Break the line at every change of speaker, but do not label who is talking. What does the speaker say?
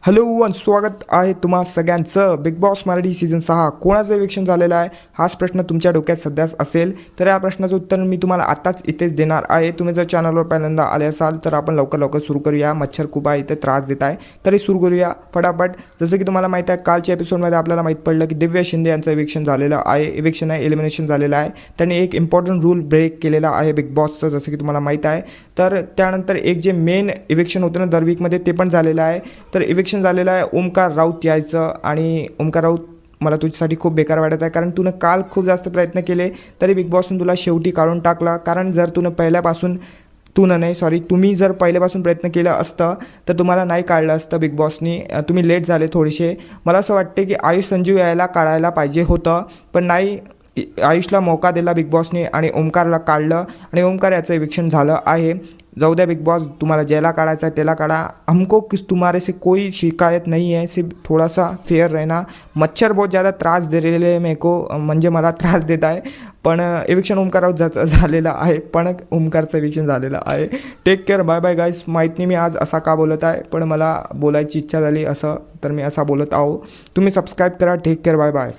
Hello one स्वागत आहे तुम्हा सगळ्यांचं बिग बॉस मराठी सीझन 6 कोणाचं इविक्शन झालेलं आहे हाच प्रश्न तुमच्या डोक्यात सध्याच असेल तर या प्रश्नाचं उत्तर मी तुम्हाला आताच इथेच देणार आहे। तुम्ही जर चॅनलवर पहिल्यांदा आले असाल तर आपण लवकर सुरू करूया। मच्छर खूप आहे इथे त्रास देत आहे तरी सुरू करूया फटाफट। जसं की तुम्हाला माहिती आहे कालच्या एपिसोडमध्ये आपल्याला माहीत पडलं की दिव्या शिंदे यांचं इविक्शन झालेलं आहे। इविक्शन आहे एलिमिनेशन झालेलं आहे। त्यांनी एक इम्पॉर्टंट रूल ब्रेक केलेला आहे बिग बॉसचं जसं की तुम्हाला माहीत आहे। तर त्यानंतर एक जे मेन इविक्शन होतं ना दर वीकमध्ये ते पण झालेलं आहे। तर इविक्शन झालेलं आहे ओमकार राऊत यायचं आणि ओमकार राऊत मला तुझ्यासाठी खूप बेकार वाटत आहे कारण तुनं काल खूप जास्त प्रयत्न केले तरी बिग बॉसने तुला शेवटी काढून टाकला। कारण जर तुम्ही जर पहिल्यापासून प्रयत्न केला असतं तर तुम्हाला नाही काढलं असतं बिग बॉसनी। तुम्ही लेट झाले थोडेसे। मला असं वाटते की आयुष संजीव यायला काढायला पाहिजे होतं पण नाही, आयुषला मौका दिला बिग बॉसने आणि ओमकारला काढलं आणि ओमकार याचं इविक्शन झालं आहे। जाऊ द्या बिग बॉस, तुम्हाला ज्याला काढायचा है त्याला काढा। हमको किस तुम्हारे से कोई शिकायत नहीं है, सिर्फ थोड़ा सा फेयर रहना। मच्छर बहुत ज़्यादा त्रास दे रहे है मेरे को, म्हणजे मला त्रास देत आहे। पण इविक्शन ओमकारावर झालेलं आहे, पण ओमकारचं इविक्शन झालेलं आहे। Take care, bye bye guys. माहीत नाही मी आज असा का बोलत आहे पण मला बोलायची इच्छा झाली असं तर मी असा बोलत आहो। तुम्ही सबस्क्राईब करा। Take care, bye bye.